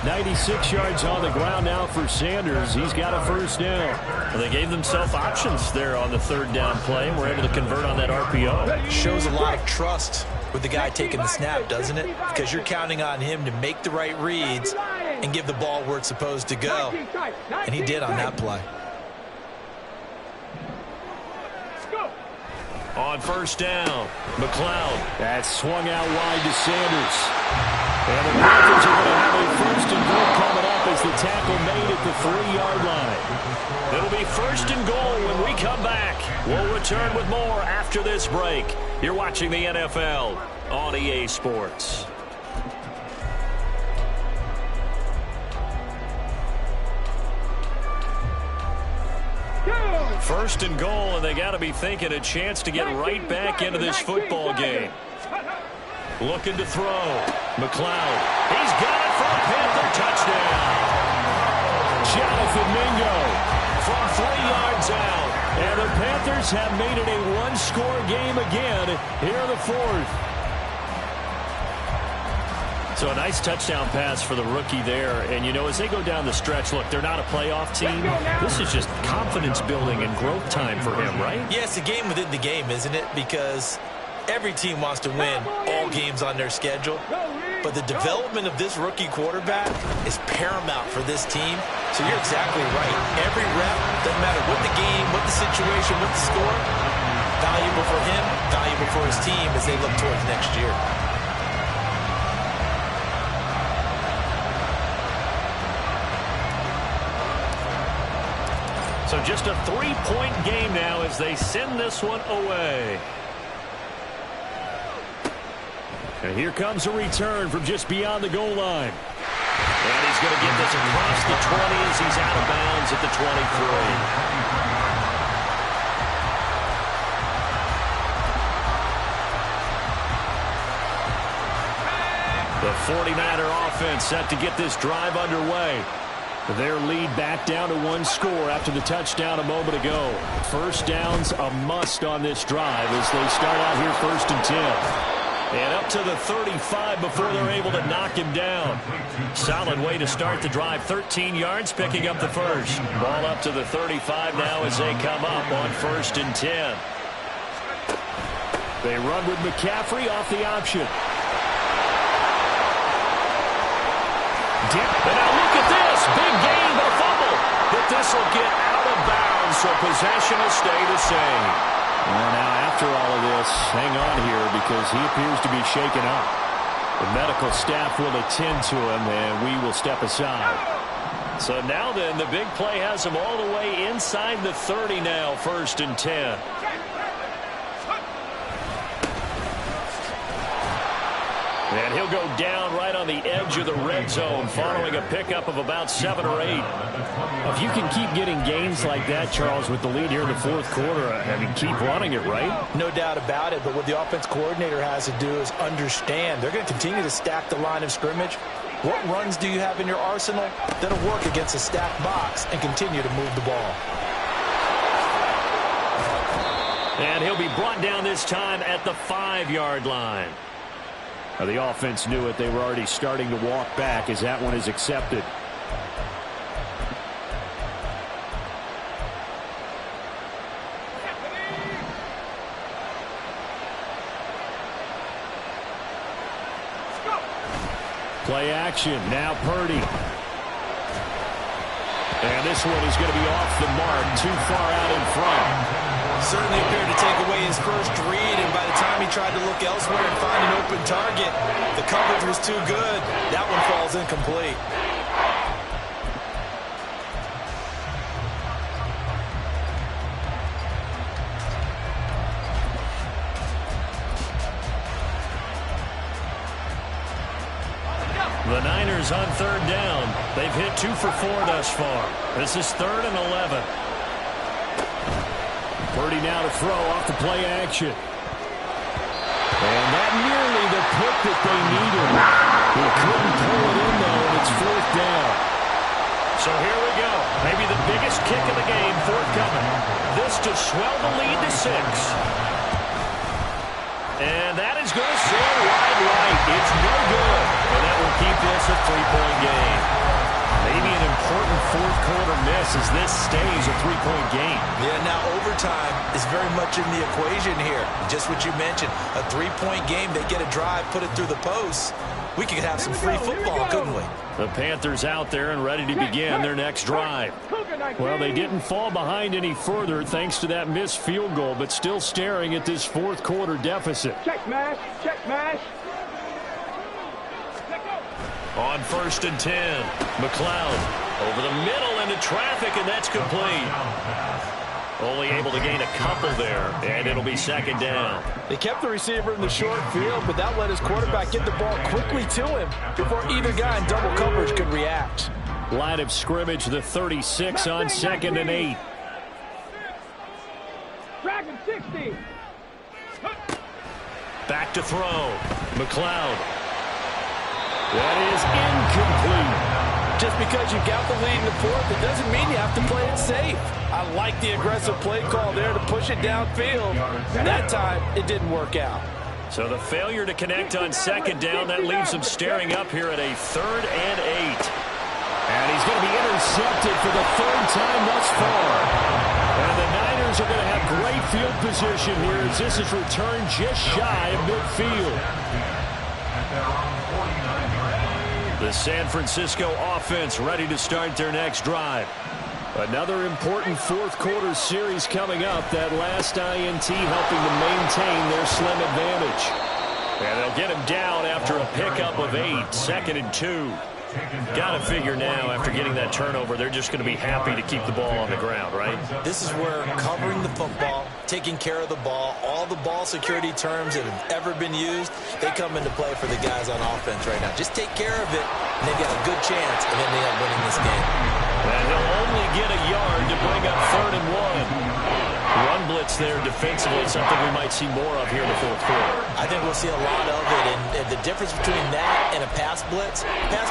96 yards on the ground now for Sanders. He's got a 1st down. Well, they gave themselves options there on the 3rd down play, and were able to convert on that RPO. Shows a lot of trust with the guy taking the snap, doesn't it? Because you're counting on him to make the right reads and give the ball where it's supposed to go. And he did on that play. On 1st down, McLeod. That's swung out wide to Sanders. And the Panthers are going to have a 1st and goal coming up as the tackle made at the 3-yard line. It'll be 1st and goal when we come back. We'll return with more after this break. You're watching the NFL on EA Sports. First and goal, and they got to be thinking a chance to get right back into this football game. Looking to throw. McLeod. He's got it for a Panther touchdown. Jonathan Mingo from 3 yards out. And the Panthers have made it a 1-score game again here in the 4th. So a nice touchdown pass for the rookie there. And, you know, as they go down the stretch, look, they're not a playoff team. This is just confidence building and growth time for him, right? Yeah, it's a game within the game, isn't it? Because every team wants to win all games on their schedule. But the development of this rookie quarterback is paramount for this team. So you're exactly right. Every rep, doesn't matter what the game, what the situation, what the score, valuable for him, valuable for his team as they look towards next year. So just a 3-point game now as they send this one away. And here comes a return from just beyond the goal line. And he's going to get this across the 20 as he's out of bounds at the 23. The 49er offense set to get this drive underway. Their lead back down to 1 score after the touchdown a moment ago. 1st down's a must on this drive as they start out here 1st and 10. And up to the 35 before they're able to knock him down. Solid way to start the drive. 13 yards, picking up the first. Ball up to the 35 now as they come up on 1st and 10. They run with McCaffrey off the option. Dip. And now look at this. Big gain, but a fumble. But this will get out of bounds, so possession will stay the same. Well, now, after all of this, hang on here because he appears to be shaken up. The medical staff will attend to him, and we will step aside. So now then, the big play has him all the way inside the 30 now, 1st and 10. And he'll go down right on the edge of the red zone following a pickup of about 7 or 8. If you can keep getting gains like that, Charles, with the lead here in the 4th quarter, I mean, keep running it, right? No doubt about it, but what the offense coordinator has to do is understand. They're going to continue to stack the line of scrimmage. What runs do you have in your arsenal that'll work against a stacked box and continue to move the ball? And he'll be brought down this time at the 5-yard line. Now, the offense knew it. They were already starting to walk back as that one is accepted. Play action. Now Purdy. And this one is going to be off the mark. Too far out in front. Certainly appeared to take away his first read, and by the time he tried to look elsewhere and find an open target, the coverage was too good. That one falls incomplete. The Niners on 3rd down. They've hit 2 for 4 thus far. This is 3rd and 11. Purdy now to throw off the play action. And that nearly the pick that they needed. He couldn't pull it in, though, and it's 4th down. So here we go. Maybe the biggest kick of the game forthcoming. This to swell the lead to 6. And that is going to sail wide right. It's no good. And that will keep this a 3-point game. Maybe an important 4th quarter miss as this stays a 3-point game. Yeah, now overtime is very much in the equation here. Just what you mentioned, a 3-point game. They get a drive, put it through the posts. We could have some free football, couldn't we? The Panthers out there and ready to begin their next drive. Well, they didn't fall behind any further thanks to that missed field goal, but still staring at this 4th quarter deficit. Check mash, check mash. On 1st and 10, McLeod over the middle into traffic, and that's complete. Only able to gain a couple there, and it'll be 2nd down. They kept the receiver in the short field, but that let his quarterback get the ball quickly to him before either guy in double coverage could react. Line of scrimmage, the 36 on 2nd and 8. Dragon 60. Back to throw. McLeod. That is incomplete. Just because you've got the lead in the 4th, it doesn't mean you have to play it safe. I like the aggressive play call there to push it downfield. That time, it didn't work out. So the failure to connect on 2nd down, that leaves him staring up here at a 3rd and 8. And he's going to be intercepted for the 3rd time thus far. And the Niners are going to have great field position here as this is returned just shy of midfield. The San Francisco offense ready to start their next drive. Another important 4th quarter series coming up. That last INT helping to maintain their slim advantage. And they'll get him down after a pickup of 8. 2nd and 2. Got to figure now, after getting that turnover, they're just going to be happy to keep the ball on the ground, right? This is where covering the football, taking care of the ball, all the ball security terms that have ever been used, they come into play for the guys on offense right now. Just take care of it, and they've got a good chance of ending up winning this game. And he'll only get a yard to bring up 3rd and 1. Run blitz blitz there defensively, something we might see more of here in the fourth quarter. I think we'll see a lot of it, and the difference between that and a pass blitz,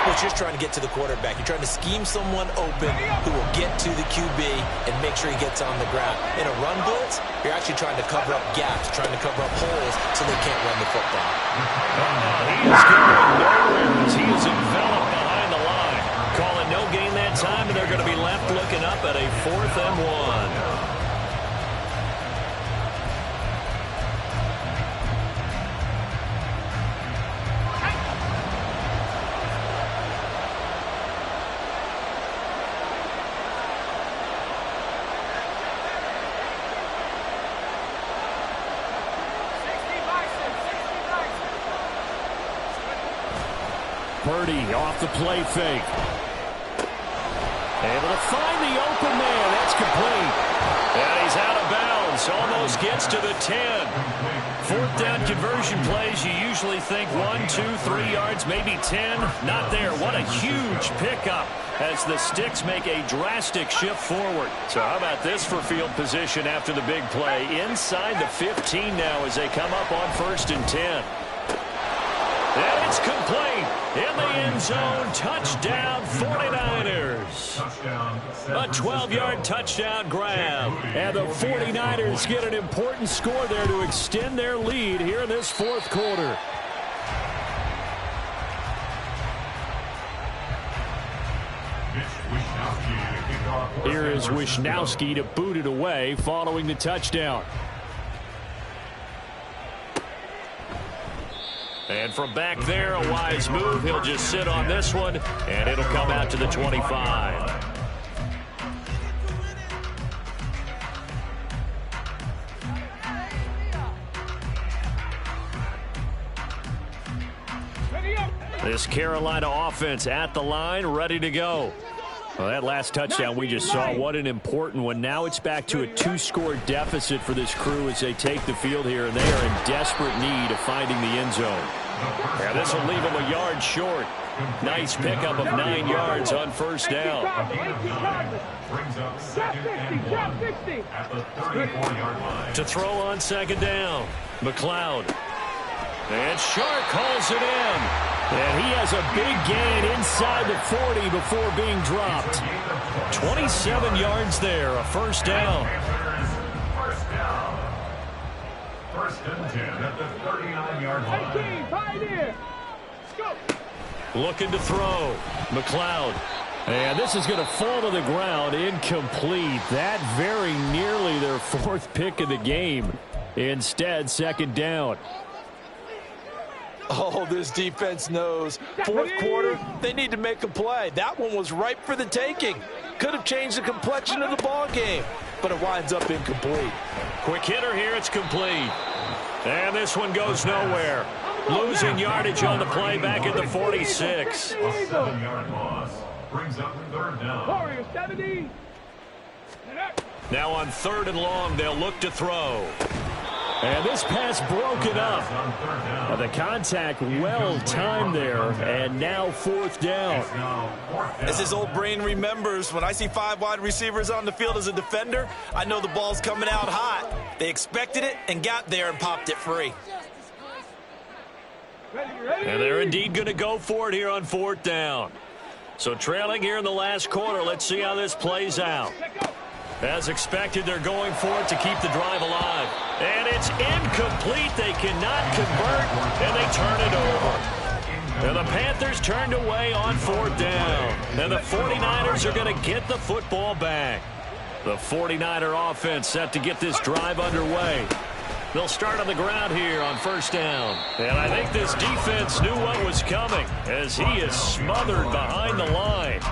you're just trying to get to the quarterback. You're trying to scheme someone open who will get to the QB and make sure he gets on the ground. In a run blitz, you're actually trying to cover up gaps, trying to cover up holes so they can't run the football. He is going nowhere as he is enveloped behind the line. Calling no gain that time, and they're going to be left looking up at a 4th and 1. Purdy off the play fake. Able to find the open man. That's complete. And he's out of bounds. Almost gets to the 10. 4th down conversion plays, you usually think 1, 2, 3 yards, maybe 10. Not there. What a huge pickup as the Sticks make a drastic shift forward. So how about this for field position after the big play? Inside the 15 now as they come up on 1st and 10. And it's complete. In the end zone, touchdown 49ers. A 12-yard touchdown grab. And the 49ers get an important score there to extend their lead here in this 4th quarter. Here is Wishnowski to boot it away following the touchdown. And from back there, a wise move. He'll just sit on this one, and it'll come out to the 25. This Carolina offense at the line, ready to go. Well, that last touchdown we just saw, what an important one. Now it's back to a 2-score deficit for this crew as they take the field here, and they are in desperate need of finding the end zone. Yeah, this will leave them a yard short. Nice pickup of 9 yards on 1st down. To throw on 2nd down, McLeod. And Shark calls it in. And he has a big gain inside the 40 before being dropped. 27 yards there, a 1st down. 1st and 10 at the 39-yard line. Looking to throw. McLeod. And this is going to fall to the ground, incomplete. That very nearly their 4th pick of the game. Instead, 2nd down. Oh, this defense knows. 4th quarter, they need to make a play. That one was ripe for the taking. Could have changed the complexion of the ball game, but it winds up incomplete. Quick hitter here, it's complete. And this one goes nowhere. Losing yardage on the play back at the 46. A 7-yard loss brings up 3rd down. Warriors 70. Now on 3rd and long, they'll look to throw. And this pass broken up. The contact well timed there, and now 4th down. As his old brain remembers, when I see 5 wide receivers on the field as a defender, I know the ball's coming out hot. They expected it and got there and popped it free. And they're indeed going to go for it here on 4th down. So trailing here in the last quarter, let's see how this plays out. As expected, they're going for it to keep the drive alive. And it's incomplete. They cannot convert, and they turn it over. And the Panthers turned away on 4th down. And the 49ers are going to get the football back. The 49er offense set to get this drive underway. They'll start on the ground here on 1st down. And I think this defense knew what was coming as he is smothered behind the line.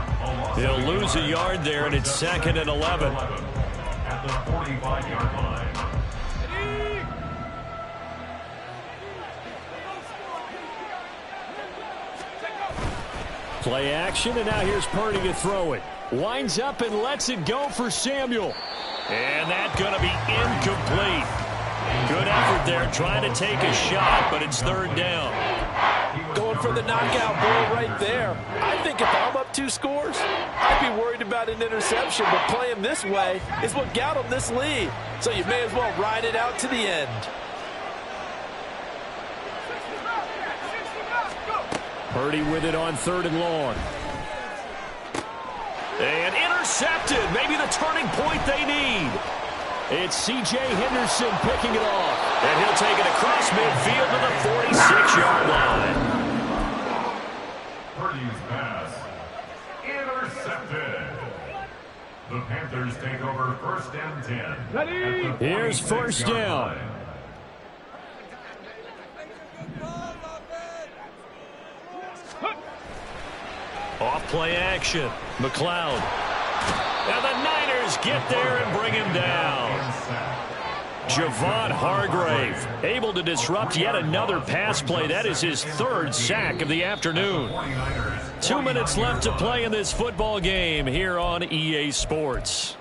He'll lose a yard there, and it's 2nd and 11. At the 45-yard line. Play action, and now here's Purdy to throw it. Winds up and lets it go for Samuel. And that's going to be incomplete. Good effort there trying to take a shot, but it's 3rd down. Going for the knockout blow right there. I think if I'm up 2 scores, I'd be worried about an interception, but playing this way is what got him this lead. So you may as well ride it out to the end. Purdy with it on 3rd and long. And intercepted. Maybe the turning point they need. It's C.J. Henderson picking it off. And he'll take it across midfield to the 46-yard line. Purdy's pass intercepted. The Panthers take over 1st and 10. Ready? Here's 1st down. Off play action. McLeod. And the Niners get there and bring him down. Javon Hargrave able to disrupt yet another pass play. That is his 3rd sack of the afternoon. 2 minutes left to play in this football game here on EA Sports.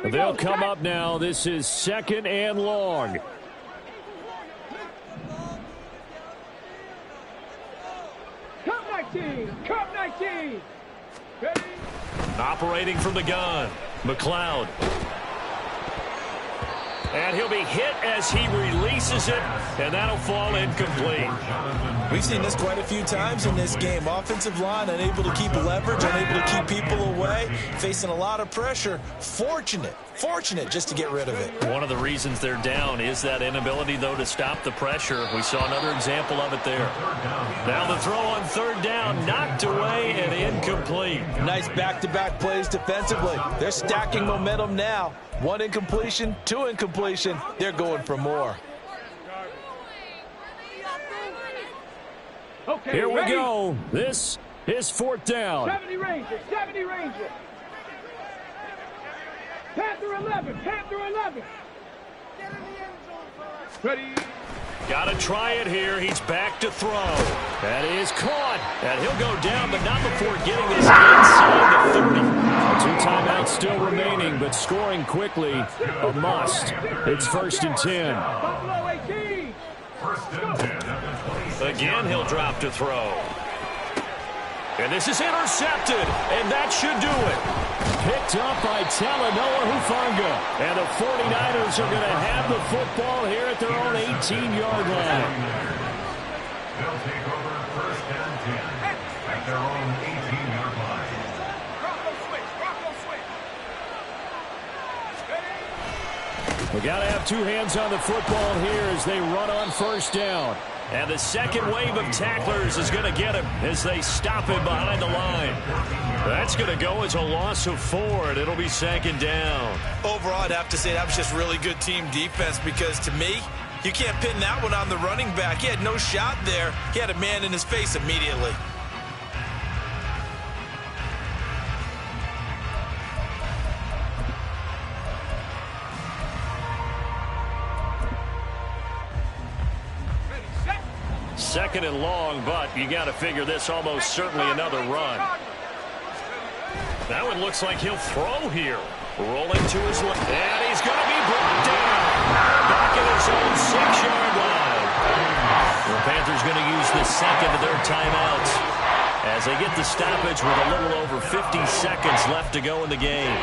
They'll come up now. This is 2nd and long. Cup 19. Cup 19. Ready? Operating from the gun. McLeod. And he'll be hit as he releases it, and that'll fall incomplete. We've seen this quite a few times in this game. Offensive line unable to keep leverage, unable to keep people away, facing a lot of pressure. Fortunate just to get rid of it. One of the reasons they're down is that inability, though, to stop the pressure. We saw another example of it there. Now the throw on 3rd down, knocked away and incomplete. Nice back-to-back plays defensively. They're stacking momentum now. 1 incompletion, 2 incompletion. They're going for more. Okay, Here we ready? go. This is 4th down. 70 Ranger. 70 Ranger. Panther 11. Panther 11. Ready? Got to try it here. He's back to throw. That is caught. And he'll go down, but not before getting this inside the 30. 2 timeouts still remaining, but scoring quickly a must. It's 1st and 10. Buffalo 18. 1st and 10 at the 26. Again, he'll drop to throw. And this is intercepted, and that should do it. Picked up by Talanoa Hufanga. And the 49ers are going to have the football here at their own 18-yard line. They'll take over 1st and 10 at their own 18-yard line. We got to have 2 hands on the football here as they run on 1st down. And the second wave of tacklers is going to get him as they stop him behind the line. That's going to go as a loss of 4, and it'll be 2nd down. Overall, I'd have to say that was just really good team defense because, to me, you can't pin that one on the running back. He had no shot there. He had a man in his face immediately. Second and long, but you got to figure this almost certainly another run. That one looks like he'll throw here. Rolling to his left. And he's going to be brought down. Back at his own 6-yard line. The Panthers going to use the second of their timeouts as they get the stoppage with a little over 50 seconds left to go in the game.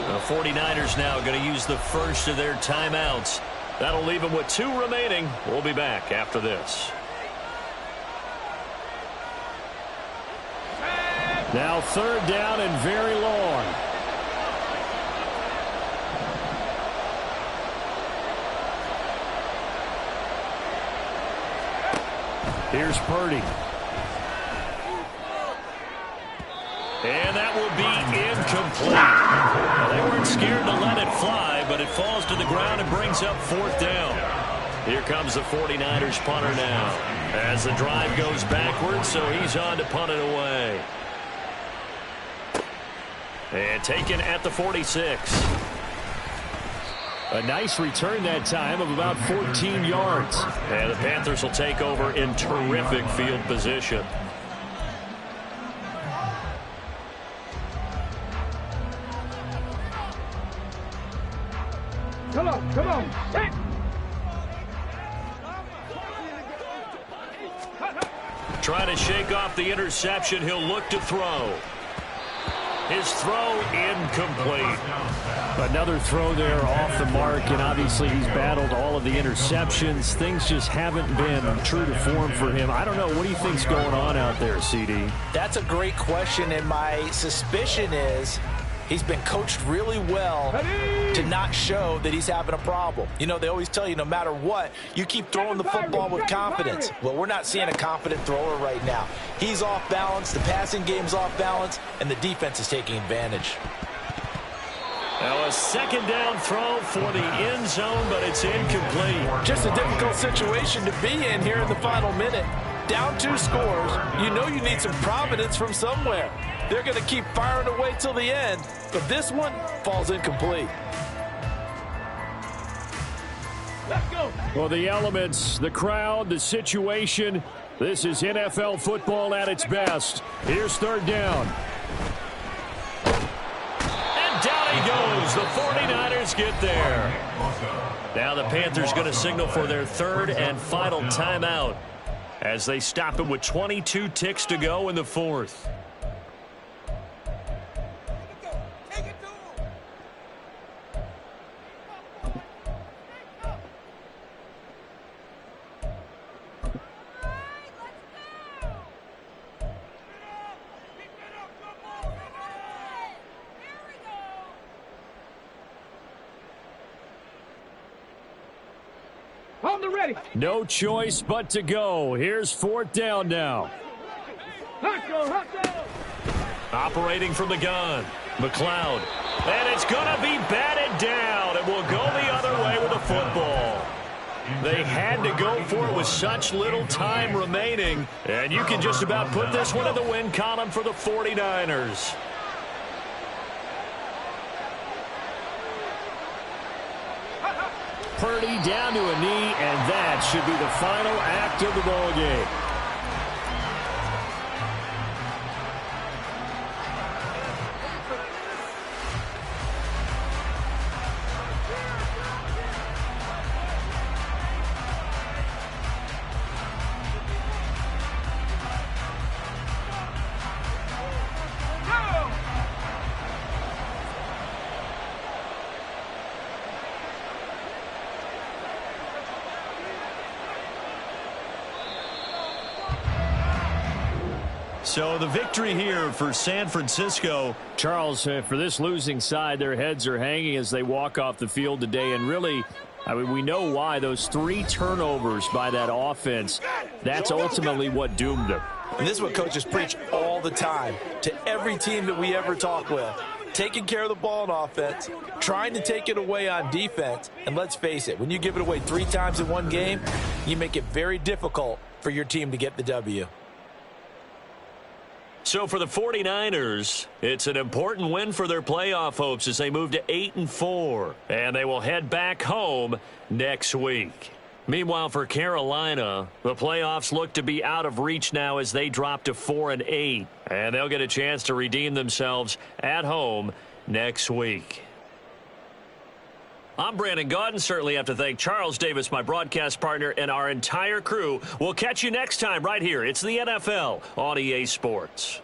The 49ers now going to use the first of their timeouts. That'll leave them with 2 remaining. We'll be back after this. Now 3rd down and very long. Here's Purdy. And that will be incomplete. Well, they weren't scared to let it fly, but it falls to the ground and brings up 4th down. Here comes the 49ers punter now as the drive goes backwards, so he's on to punt it away. And taken at the 46. A nice return that time of about 14 yards. And the Panthers will take over in terrific field position. Come on, come on. Hit. Trying to shake off the interception. He'll look to throw. His throw incomplete. Another throw there off the mark, and obviously he's battled all of the interceptions. Things just haven't been true to form for him. I don't know. What do you think's going on out there, CD? That's a great question, and my suspicion is he's been coached really well to not show that he's having a problem. You know, they always tell you no matter what, you keep throwing the football with confidence. Well, we're not seeing a confident thrower right now. He's off balance, the passing game's off balance, and the defense is taking advantage. Now a 2nd down throw for the end zone, but it's incomplete. Just a difficult situation to be in here in the final minute. Down 2 scores, you know you need some providence from somewhere. They're going to keep firing away till the end, but this one falls incomplete. Let's go. Well, the elements, the crowd, the situation, this is NFL football at its best. Here's 3rd down. And down he goes. The 49ers get there. Now the Panthers going to signal for their 3rd and final timeout as they stop it with 22 ticks to go in the 4th. On the ready. No choice but to go. Here's 4th down now. Let's go, let's go. Operating from the gun, McLeod. And it's going to be batted down. It will go the other way with the football. They had to go for it with such little time remaining. And you can just about put this one in the win column for the 49ers. Purdy down to a knee, and that should be the final act of the ball game. So the victory here for San Francisco. Charles, for this losing side, their heads are hanging as they walk off the field today. And really, I mean, we know why. Those 3 turnovers by that offense, that's ultimately what doomed them. And this is what coaches preach all the time to every team that we ever talk with. Taking care of the ball on offense, trying to take it away on defense. And let's face it, when you give it away 3 times in one game, you make it very difficult for your team to get the W. So for the 49ers, it's an important win for their playoff hopes as they move to 8-4. And they will head back home next week. Meanwhile, for Carolina, the playoffs look to be out of reach now as they drop to 4-8. And they'll get a chance to redeem themselves at home next week. I'm Brandon Gaudin. Certainly have to thank Charles Davis, my broadcast partner, and our entire crew. We'll catch you next time right here. It's the NFL on EA Sports.